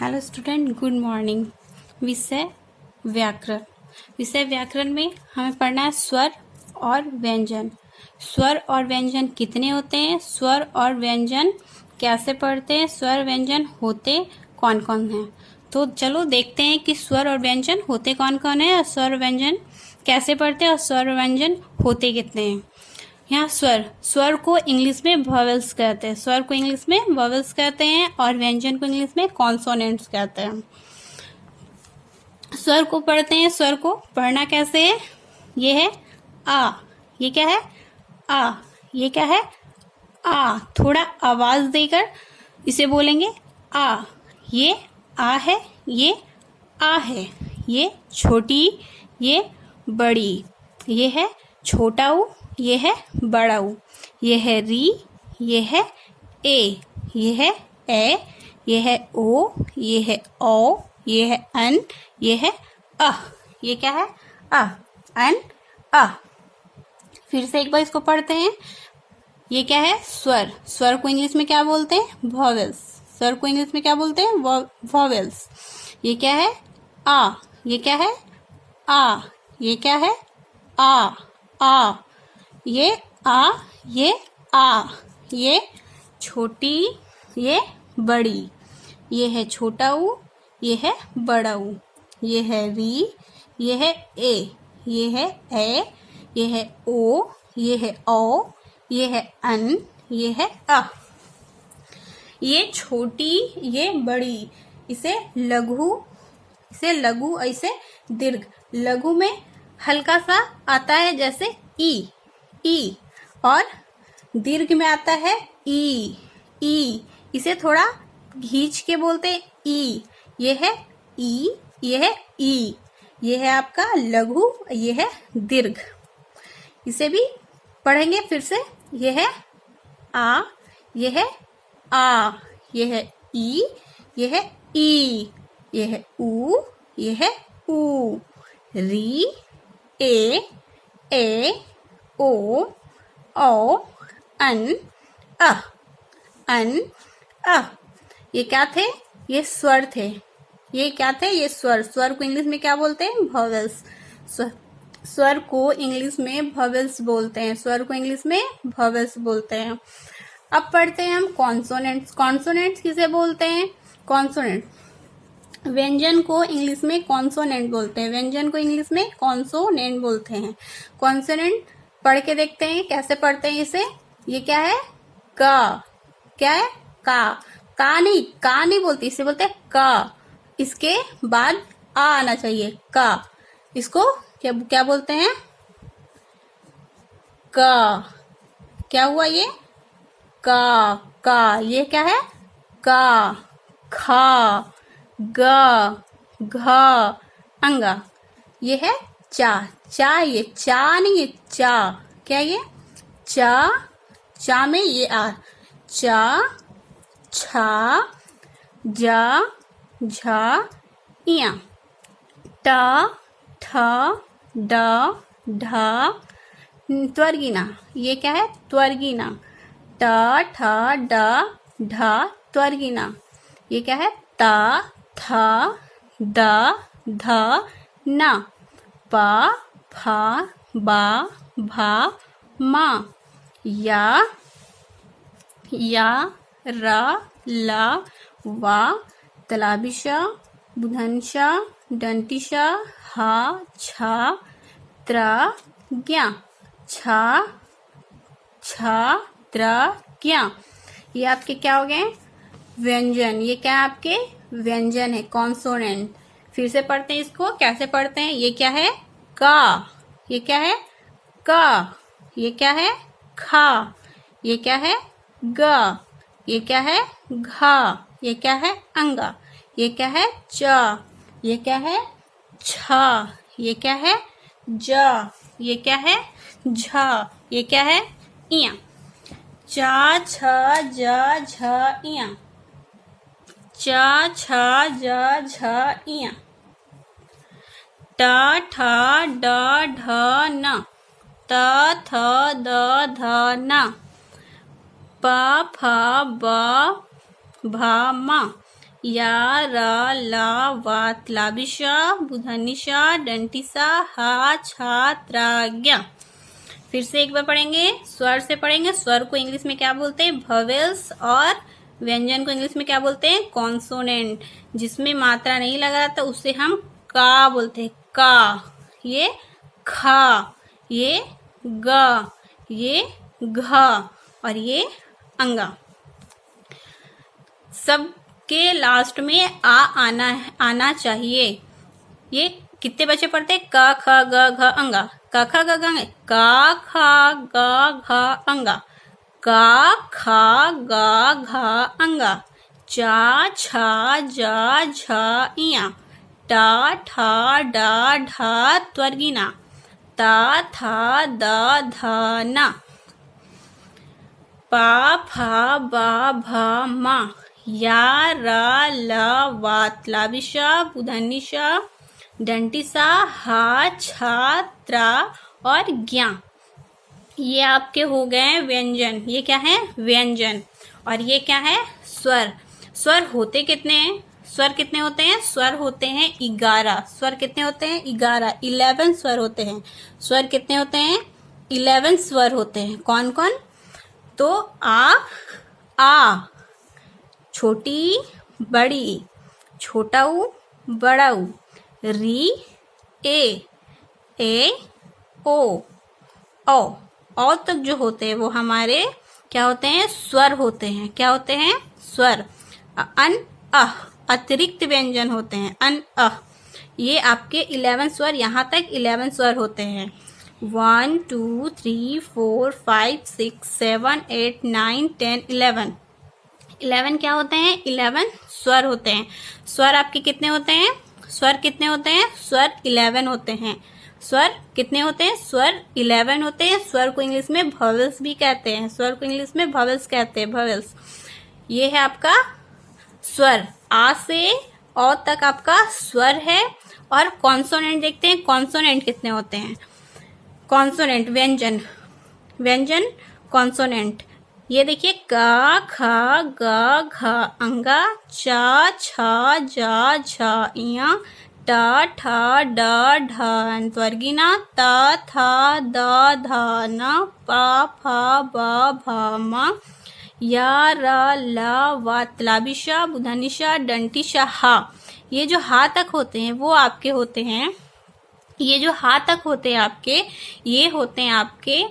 Hello student, good morning. विषय व्याकरण। विषय व्याकरण में हमें पढ़ना है स्वर और व्यंजन। स्वर और व्यंजन कितने होते हैं, स्वर और व्यंजन कैसे पढ़ते हैं, स्वर व्यंजन होते कौन कौन हैं। तो चलो देखते हैं कि स्वर और व्यंजन होते कौन कौन है और स्वर व्यंजन कैसे पढ़ते हैं और स्वर व्यंजन होते कितने हैं। यहाँ स्वर को इंग्लिश में वॉवेल्स कहते हैं, स्वर को इंग्लिश में वॉवेल्स कहते हैं और व्यंजन को इंग्लिश में कॉन्सोनेंट्स कहते हैं। स्वर को पढ़ते हैं, स्वर को पढ़ना कैसे है। ये है आ, ये क्या है आ, ये क्या है आ। थोड़ा आवाज देकर इसे बोलेंगे आ। ये आ है, ये आ है, ये छोटी, ये बड़ी, ये है छोटा ऊ, ये है बड़ा ऊ, ये है री, ये है ए, ये है ए, ये है ओ, ये है ओ, ये है अन, ये है अ। ये क्या है अ, अन, अ। फिर से एक बार इसको पढ़ते हैं। ये क्या है स्वर। स्वर को इंग्लिश में क्या बोलते हैं, वॉवेल्स। स्वर को इंग्लिश में क्या बोलते हैं, वॉवेल्स। ये क्या है आ, ये क्या है आ, ये क्या है आ, आ। ये आ, ये आ, ये छोटी, ये बड़ी, ये है छोटा ऊ, ये है बड़ा ऊ, ये है री, ये है ए, ये है ए, ये है ओ, ये है ओ, ये है अन, ये है अ। ये छोटी, ये बड़ी, इसे लघु, इसे लघु, ऐसे दीर्घ। लघु में हल्का सा आता है जैसे ई, ई, और दीर्घ में आता है ई, ई। इसे थोड़ा खींच के बोलते हैं ई। ये है ई, ये है ई, ये है आपका लघु, ये है दीर्घ। इसे भी पढ़ेंगे फिर से। ये है आ, ये है आ, ये है ई, ये है ई, ये है ऊ, ये है ऊ, री, ए, ओ, अन, अ, अन, अ। ये क्या थे, ये स्वर थे। ये क्या थे, ये स्वर। स्वर को इंग्लिश में क्या बोलते हैं, वॉवेल्स। स्वर को इंग्लिश में वॉवेल्स बोलते हैं, स्वर को इंग्लिश में वॉवेल्स बोलते हैं। अब पढ़ते हैं हम कॉन्सोनेंट्स। कॉन्सोनेंट्स किसे बोलते हैं, कॉन्सोनेंट। व्यंजन को इंग्लिश में कॉन्सोनेंट बोलते हैं, व्यंजन को इंग्लिश में कॉन्सोनेंट बोलते हैं। कॉन्सोनेंट पढ़ के देखते हैं कैसे पढ़ते हैं इसे। ये क्या है का, क्या है का नहीं बोलते, इसे बोलते हैं का। इसके बाद आ आना चाहिए, का। इसको क्या बोलते हैं, का। क्या हुआ ये का। ये क्या है का, खा, ग, घ, अंगा। ये है चा, ये चा नहीं है, चा। क्या ये चा में ये आ, चा, छा, जा, झा, इया। ट, ठ, ड, ढ, त्वर्गिना। ये क्या है त्वर्गिना। ट, ठ, ड, ढ, त्वर्गिना। ये क्या है त, थ, द, ध, न। प, फ, ब, भ, म। या, र, ल, व, तलाबिश, बुधंश, दंतिश, ह, छ, त्र, ज्ञ। छ, त्र, ज्ञ। ये आपके क्या हो गए, व्यंजन। ये क्या है आपके व्यंजन है, कॉन्सोनेंट। फिर से पढ़ते हैं इसको, कैसे पढ़ते हैं। ये क्या है का, ये क्या है का, ये क्या है खा, ये क्या है ग, ये क्या है घा, ये क्या है अंगा, ये क्या है च, ये क्या है छ, ये क्या है ज, ये क्या है झ, ये क्या है इया। चा, छ, ज, झ, इया। च, छ, ज, झ, इया। ट, ठ, ड, ढ, न। त, थ, द, ध, न। प, फ, ब, भ, म। या रा ला वा त्लाबिशा बुधनिशा डंटिसा हा छा त्रा ज्ञा। फिर से एक बार पढ़ेंगे, स्वर से पढ़ेंगे। स्वर को इंग्लिश में क्या बोलते हैं? वोवेल्स। और व्यंजन को इंग्लिश में क्या बोलते हैं? कॉन्सोनेंट। जिसमें मात्रा नहीं लगा तो उसे हम का बोलते हैं। का, ये खा, ये ग, ये घ और ये अंगा। सबके लास्ट में आना चाहिए। ये कितने बच्चे पढ़ते हैं? क ख ग घ अंगा। क ख ग घ का खा ग घ अंगा। का खा ग घ अंगा। चा छा जा झ इया। टा ठा डा ढा त्वर्गिना। ता था द ध ना। पा फा बा भा मा। या रा ला वा त्लाबिशा बुधनिशा डंटिसा हा छा त्रा और ज्ञा। ये आपके हो गए व्यंजन। ये क्या है? व्यंजन। और ये क्या है? स्वर। स्वर होते कितने हैं? स्वर कितने होते हैं? स्वर होते हैं 11। स्वर कितने होते हैं? 11। 11 स्वर होते हैं। स्वर कितने होते हैं? 11 स्वर होते हैं। कौन कौन? तो आ, छोटी बड़ी, छोटा ऊ बड़ा ऊ, री ए ओ तक जो होते हैं वो हमारे क्या होते हैं? स्वर होते हैं। क्या होते हैं? स्वर। अन अह अतिरिक्त व्यंजन होते हैं। अन अह ये आपके 11 स्वर, यहाँ तक 11 स्वर होते हैं। 1 2 3 4 5 6 7 8 9 10 11। 11 क्या होते हैं? 11 स्वर होते हैं। स्वर आपके कितने होते हैं? स्वर कितने होते हैं? स्वर 11 होते हैं। स्वर कितने होते हैं? स्वर 11 होते हैं। स्वर को इंग्लिश में वोवेल्स भी कहते हैं। स्वर को इंग्लिश में वोवेल्स कहते हैं। वोवेल्स। ये है आपका स्वर। आ से औ तक आपका स्वर है। और कॉन्सोनेंट देखते हैं। कॉन्सोनेंट कितने होते हैं? कॉन्सोनेंट व्यंजन। व्यंजन कॉन्सोनेंट। ये देखिए का खा ग घ अंगा। चा छा जा झ इया। टा ठा डा ढा त्वर्गिना। ता था द धा ना। पा फा बा भा मा। या रा ला वा त्लाबिशा बुधनिशा डंटिशा हा। ये जो हा तक होते हैं वो आपके होते हैं। ये जो हा तक होते हैं आपके, ये होते हैं आपके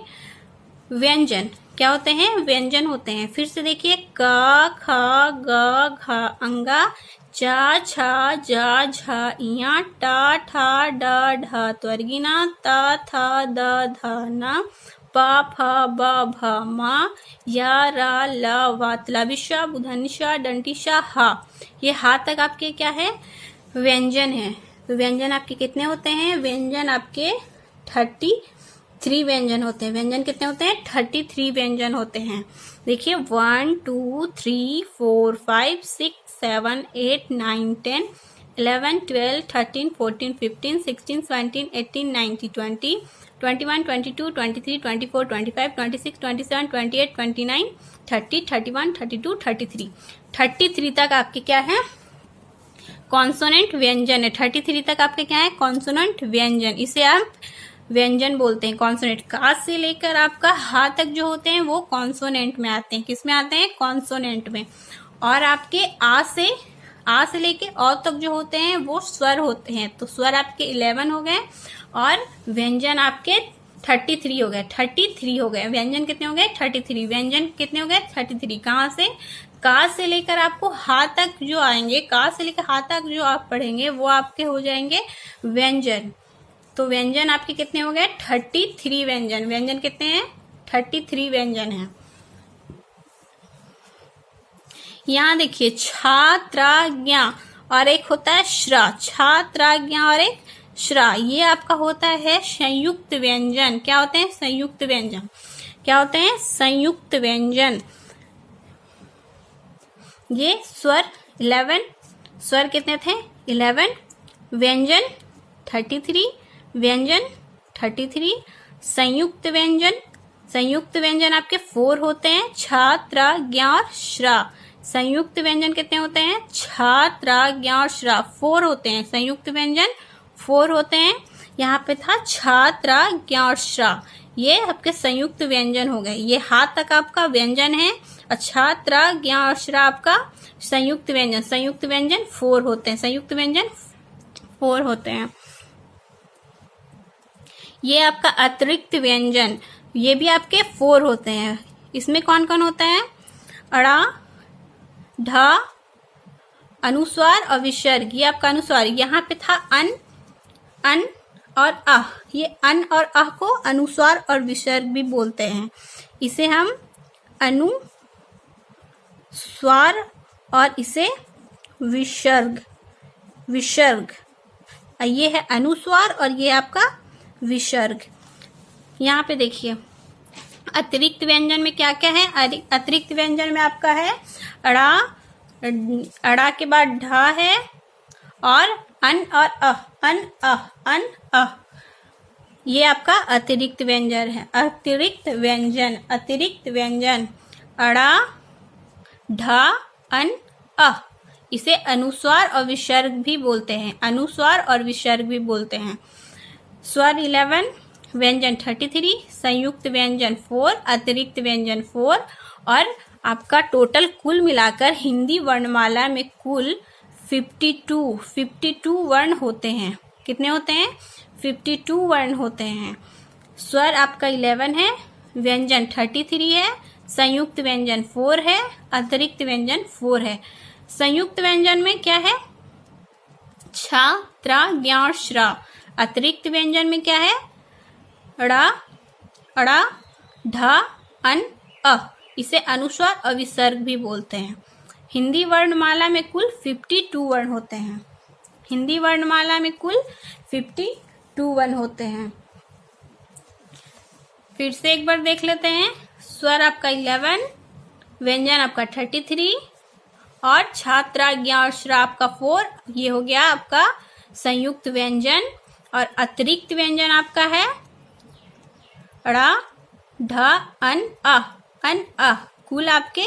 व्यंजन। क्या होते हैं? व्यंजन होते हैं। फिर से देखिए का खा ग घ अंगा। चा छा जा झ इया। टा ठा डा ढा त्वर्गिना। ता था द धा ना। पा फा बा भा मा। या रा ला वा त्लाबिशा बुधनिशा डंटिशा हा। ये हा तक आपके क्या है? व्यंजन है। तो व्यंजन आपके कितने होते हैं? व्यंजन आपके 33 व्यंजन होते हैं। व्यंजन कितने होते हैं? 33 व्यंजन होते हैं। देखिए 1 2 3 4 5 6 7 8 9 10 11 12 13 14 15 16 17 18 19 20 21 22 23 24 25 26 27 28 29 30 31 32 33। 33 तक आपके क्या है? कॉन्सोनेंट व्यंजन है। 33 तक आपके क्या है? कॉन्सोनेंट व्यंजन। इसे आप व्यंजन बोलते हैं। कॉन्सोनेंट का से लेकर आपका हा तक जो होते हैं वो कॉन्सोनेंट में आते हैं। किस में आते हैं? कॉन्सोनेंट में। और आपके आ से लेके औ तक जो होते हैं वो स्वर होते हैं। तो स्वर आपके 11 हो गए और व्यंजन आपके 33 हो गए। 33 हो गए। व्यंजन कितने हो गए? 33। व्यंजन कितने हो गए? 33। कहाँ से? का से लेकर आपको हा तक जो आएंगे, का से लेकर हा तक जो आप पढ़ेंगे वो आपके हो जाएंगे व्यंजन। तो व्यंजन आपके कितने हो गए? 33 व्यंजन। व्यंजन कितने हैं? 33 व्यंजन हैं। यहाँ देखिए छात्राज्ञा और एक होता है श्रा। छात्राज्ञा और एक श्रा। ये आपका होता है संयुक्त व्यंजन। क्या होते हैं? संयुक्त व्यंजन। क्या होते हैं? संयुक्त व्यंजन। ये स्वर 11। स्वर कितने थे? 11। व्यंजन 33। व्यंजन 33। संयुक्त व्यंजन। संयुक्त व्यंजन आपके 4 होते हैं। छा त्रा ज्ञा और श्रा। संयुक्त व्यंजन कितने होते हैं? छा, त्र, ज्ञ, श्र 4 होते हैं। संयुक्त व्यंजन 4 होते हैं। यहाँ पे था छा, त्र, ज्ञ, श्र, ये आपके संयुक्त व्यंजन हो गए। ये हा तक आपका व्यंजन है। छा, त्र, ज्ञ और श्र आपका संयुक्त व्यंजन। संयुक्त व्यंजन 4 होते हैं। संयुक्त व्यंजन 4 होते हैं। ये आपका अतिरिक्त व्यंजन, ये भी आपके 4 होते हैं। इसमें कौन कौन होता है? अड़ा, ढ, अनुस्वार और विसर्ग। ये आपका अनुस्वार। यहाँ पे था अन, अन और अह। ये अन और अह को अनुस्वार और विसर्ग भी बोलते हैं। इसे हम अनुस्वार और इसे विसर्ग, विसर्ग। ये है अनुस्वार और ये आपका विसर्ग। यहाँ पे देखिए अतिरिक्त व्यंजन में क्या क्या है? अतिरिक्त व्यंजन में आपका है अड़ा, अड़ा के बाद ढा है और अन और अह, अन अह, अन अह। ये आपका अतिरिक्त व्यंजन है। अतिरिक्त व्यंजन, अतिरिक्त व्यंजन अड़ा, ढा, अन, अह। इसे अनुस्वार और विसर्ग भी बोलते हैं। अनुस्वार और विसर्ग भी बोलते हैं। स्वर 11, व्यंजन 33, संयुक्त व्यंजन 4, अतिरिक्त व्यंजन 4 और आपका टोटल कुल मिलाकर हिंदी वर्णमाला में कुल 52 वर्ण होते हैं। कितने होते हैं? 52 वर्ण होते हैं। स्वर आपका 11 है, व्यंजन 33 है, संयुक्त व्यंजन 4 है, अतिरिक्त व्यंजन 4 है। संयुक्त व्यंजन में क्या है? छा, त्र, ज्ञ और श्र। अतिरिक्त व्यंजन में क्या है? अड़ा, अड़ा, ढ, अन, अ। इसे अनुस्वार और विसर्ग भी बोलते हैं। हिंदी वर्णमाला में कुल 52 वर्ण होते हैं। हिंदी वर्णमाला में कुल 52 वर्ण होते हैं। फिर से एक बार देख लेते हैं। स्वर आपका 11, व्यंजन आपका 33 और छात्रा, ज्ञ और श्र आपका 4। ये हो गया आपका संयुक्त व्यंजन। और अतिरिक्त व्यंजन आपका है अड़ा, ढ, अन, अ, अन, अ। कुल आपके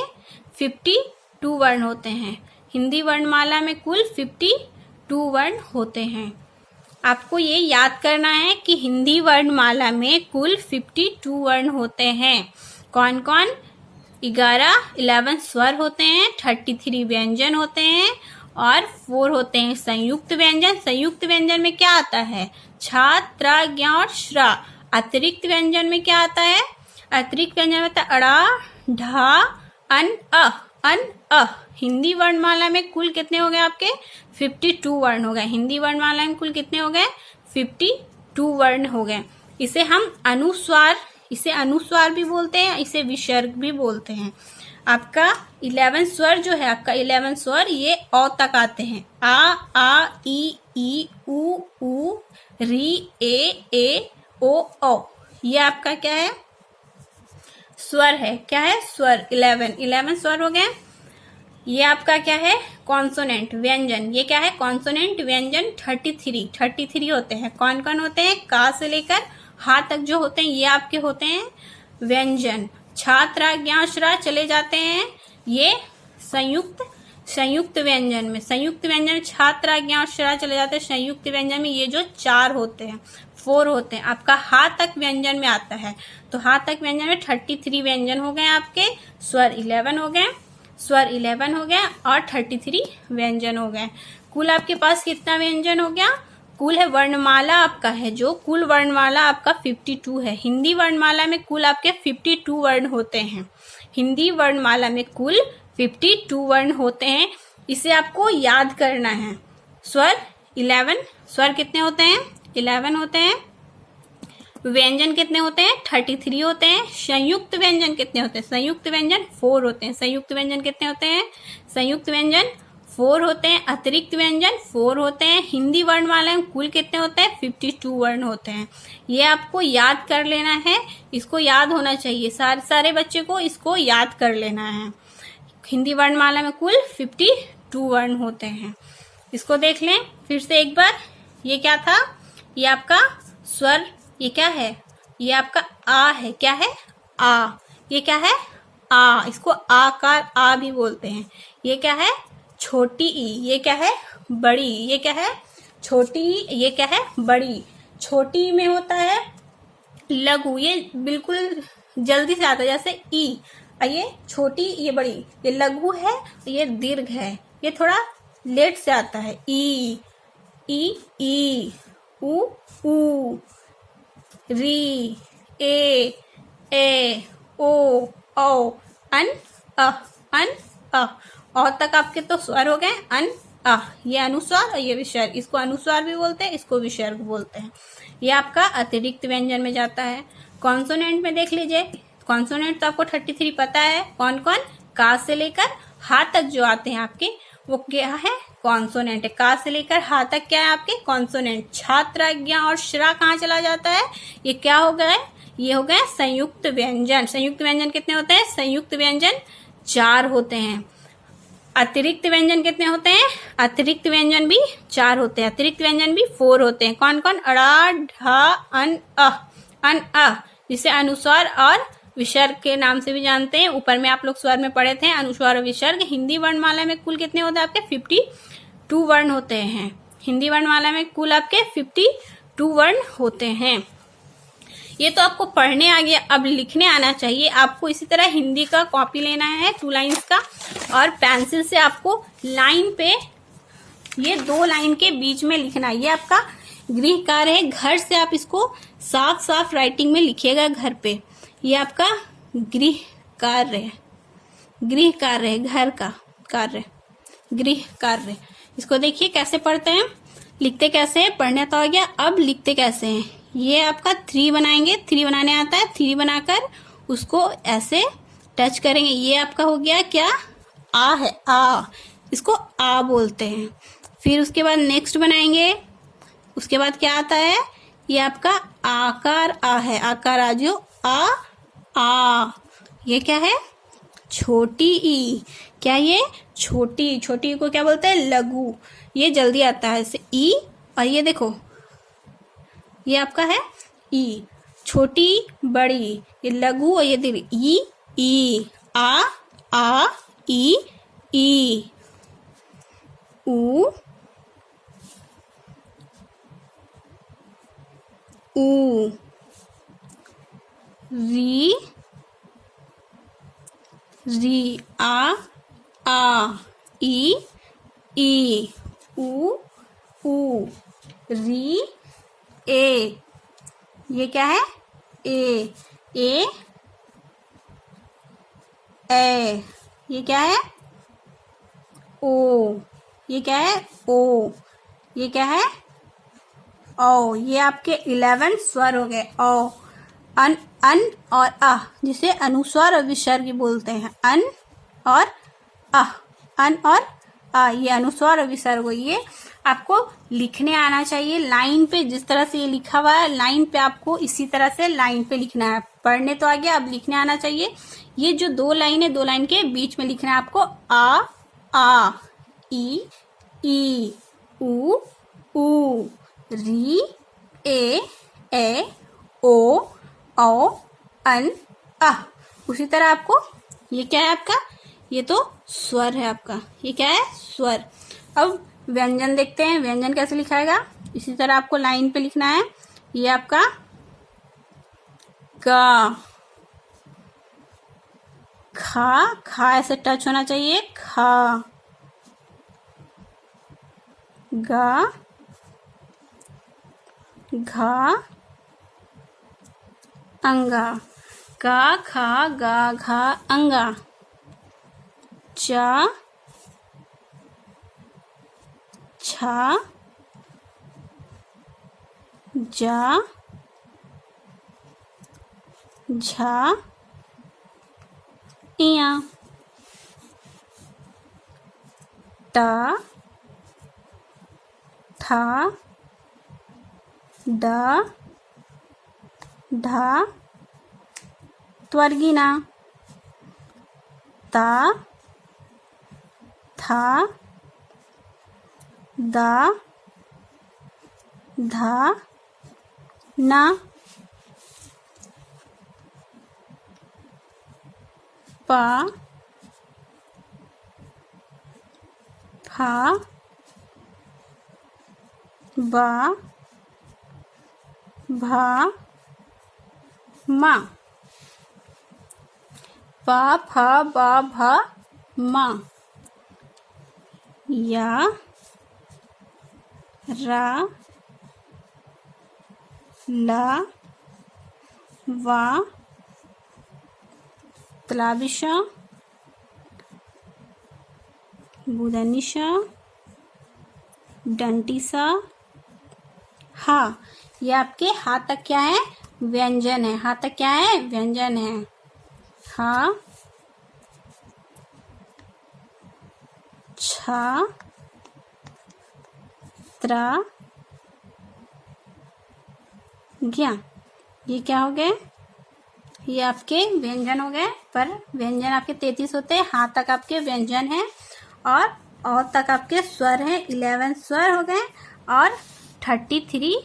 52 वर्ण होते हैं। हिंदी वर्णमाला में कुल 52 वर्ण होते हैं। आपको ये याद करना है कि हिंदी वर्णमाला में कुल 52 वर्ण होते हैं। कौन कौन? 11 स्वर होते हैं, 33 व्यंजन होते हैं और 4 होते हैं संयुक्त व्यंजन। संयुक्त व्यंजन में क्या आता है? छा, त्र, ज्ञ और श्र। अतिरिक्त व्यंजन में क्या आता है? अतिरिक्त व्यंजन में आता है अड़ा, ढा, अन, अ, अन, अ। हिंदी वर्णमाला में कुल कितने हो गए आपके? 52 वर्ण हो गए। हिंदी वर्णमाला में कुल कितने हो गए? 52 वर्ण हो गए। इसे हम अनुस्वार, इसे अनुस्वार भी बोलते हैं, इसे विसर्ग भी बोलते हैं। आपका 11 स्वर जो है, आपका 11 स्वर ये अ तक आते हैं। आ, ई, उ, री, ए, ओ। ये आपका क्या है? स्वर है। क्या है? स्वर। 11 स्वर हो गए। ये आपका क्या है? कॉन्सोनेंट, व्यंजन। ये क्या है? कॉन्सोनेंट व्यंजन 33 होते हैं। कौन कौन होते हैं? का से लेकर हा तक जो होते हैं ये आपके होते हैं व्यंजन। छात्रा, ज्ञ, श्र चले जाते हैं ये संयुक्त व्यंजन में। संयुक्त व्यंजन में छात्रा, ज्ञ, श्र चले जाते हैं संयुक्त व्यंजन में। ये जो 4 होते हैं, 4 होते हैं। आपका हा तक व्यंजन में आता है। तो हा तक व्यंजन में 33 व्यंजन हो गए आपके। स्वर 11 हो गए, स्वर 11 हो गया और 33 व्यंजन हो गए। कुल आपके पास कितना व्यंजन हो गया? कुल है वर्णमाला आपका है जो कुल वर्णमाला आपका 52 है। हिंदी वर्णमाला में कुल आपके 52 वर्ण होते हैं। हिंदी वर्णमाला में कुल 52 वर्ण होते हैं। इसे आपको याद करना है। स्वर 11, स्वर कितने होते हैं? 11 होते हैं। व्यंजन कितने होते हैं? 33 होते हैं। संयुक्त व्यंजन कितने होते हैं? संयुक्त व्यंजन 4 होते हैं। संयुक्त व्यंजन कितने होते हैं? संयुक्त व्यंजन 4 होते हैं। अतिरिक्त व्यंजन 4 होते हैं। हिंदी वर्णमाला में कुल कितने होते हैं? 52 वर्ण होते हैं। ये आपको याद कर लेना है। इसको याद होना चाहिए। सारे बच्चे को इसको याद कर लेना है। हिंदी वर्णमाला में कुल 52 वर्ण होते हैं। इसको देख लें फिर से एक बार। ये क्या था? ये आपका स्वर। ये क्या है? ये आपका आ है। क्या है? आ। ये क्या है? आ, इसको आकार आ भी बोलते हैं। ये क्या है? छोटी ई। ये क्या है? बड़ी। ये क्या है? छोटी ई। ये क्या है? बड़ी। छोटी ई में होता है लघु, ये बिल्कुल जल्दी से आता है, जैसे ई। ये छोटी, ये बड़ी, ये लघु है, ये दीर्घ है, ये थोड़ा लेट से आता है। ई ई, उ ऊ, री, ए ओ औ, अन अ, अन अ। और तक आपके तो स्वर हो गए। अन अ, ये अनुस्वार और ये विसर्ग। इसको अनुस्वार भी बोलते हैं, इसको विसर्ग बोलते हैं। ये आपका अतिरिक्त व्यंजन में जाता है। कॉन्सोनेंट में देख लीजिए। कॉन्सोनेंट तो आपको 33 पता है। कौन कौन? का से लेकर हा तक जो आते हैं आपके, वो क्या है? कॉन्सोनेंट है। का से लेकर हा तक क्या है आपके? कॉन्सोनेंट। छात्र, आज्ञा और श्रा कहाँ चला जाता है? ये क्या हो गए? ये हो गए संयुक्त व्यंजन। संयुक्त व्यंजन कितने होते हैं? संयुक्त व्यंजन 4 होते हैं। अतिरिक्त व्यंजन कितने होते हैं? अतिरिक्त व्यंजन भी 4 होते हैं। अतिरिक्त व्यंजन भी 4 होते हैं। कौन कौन? अड़ा, ढा, अन, अ। अन, अ, जिसे अनुस्वार और विसर्ग के नाम से भी जानते हैं। ऊपर में आप लोग स्वर में पढ़े थे अनुस्वार और विसर्ग। हिंदी वर्णमाला में कुल कितने होते हैं आपके? 52 वर्ण होते हैं। हिंदी वर्णमाला में कुल आपके 52 वर्ण होते हैं। ये तो आपको पढ़ने आ गया, अब लिखने आना चाहिए आपको। इसी तरह हिंदी का कॉपी लेना है 2 लाइन्स का, और पेंसिल से आपको लाइन पे, ये 2 लाइन के बीच में लिखना है। ये आपका गृह कार्य है। घर से आप इसको साफ साफ राइटिंग में लिखिएगा घर पे। ये आपका गृह कार्य है। गृह कार्य है, घर का कार्य, गृह कार्य। इसको देखिए कैसे पढ़ते हैं, लिखते कैसे हैं। पढ़ने तो आ गया, अब लिखते कैसे हैं। ये आपका 3 बनाएंगे। 3 बनाने आता है। 3 बनाकर उसको ऐसे टच करेंगे। ये आपका हो गया क्या? आ है, आ। इसको आ बोलते हैं। फिर उसके बाद नेक्स्ट बनाएंगे। उसके बाद क्या आता है? ये आपका आकार आ है। आकार आ, जो आ। ये क्या है? छोटी ई। क्या ये? छोटी। छोटी को क्या बोलते हैं? लघु। ये जल्दी आता है, जैसे ई। और ये देखो, ये आपका है ई। छोटी, बड़ी, ये लघु, और ये दीर्घ। ई, आ, ई, ऊ, री, आ, ई, ऊ, री, ए। ये क्या है? ए, ये क्या है? ओ। ये क्या है? ओ। ये क्या है? ओ। ये आपके 11 स्वर हो गए। ओ, अन, और अ, जिसे अनुस्वार और विसर्ग बोलते हैं। अन और अ, अन और अ, ये अनुस्वार और विसर्ग। ये आपको लिखने आना चाहिए लाइन पे। जिस तरह से ये लिखा हुआ है लाइन पे, आपको इसी तरह से लाइन पे लिखना है। पढ़ने तो आ गया, अब लिखने आना चाहिए। ये जो 2 लाइन है, 2 लाइन के बीच में लिखना है आपको। आ, ई, ऊ, री, ए, ओ, औ, अन, अ। उसी तरह आपको, ये क्या है आपका? ये तो स्वर है आपका। ये क्या है? स्वर। अब व्यंजन देखते हैं। व्यंजन कैसे लिखाएगा? इसी तरह आपको लाइन पे लिखना है। ये आपका गा। खा ऐसे टच होना चाहिए। खा, गा, घा, अंगा। का, खा, गा, घा, अंगा। चा, छा, जा, झा, इया। टा, था, डा, ढा, त्वर्गिना। ता, था, दा, धा, ना। पा फा बा भा मा। पा फा बा भा मा। या रा ला वा तलाबिशा बुदनिशा डंटीसा हा। ये आपके हा तक क्या है? व्यंजन है। हा तक क्या है? व्यंजन है। हा छा त्रा ज्ञा। ये क्या हो गए? ये आपके व्यंजन हो गए। पर व्यंजन आपके 33 होते हैं। हा तक आपके व्यंजन है और तक आपके स्वर हैं। 11 स्वर हो गए और 33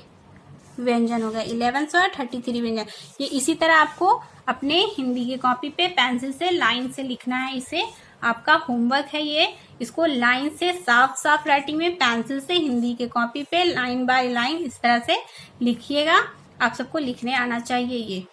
व्यंजन हो गए। 11 स्वर 33 व्यंजन। ये इसी तरह आपको अपने हिंदी की कॉपी पे पेंसिल से लाइन से लिखना है। इसे आपका होमवर्क है। ये इसको लाइन से साफ साफ राइटिंग में पेंसिल से हिंदी के कॉपी पे लाइन बाय लाइन इस तरह से लिखिएगा। आप सबको लिखने आना चाहिए ये।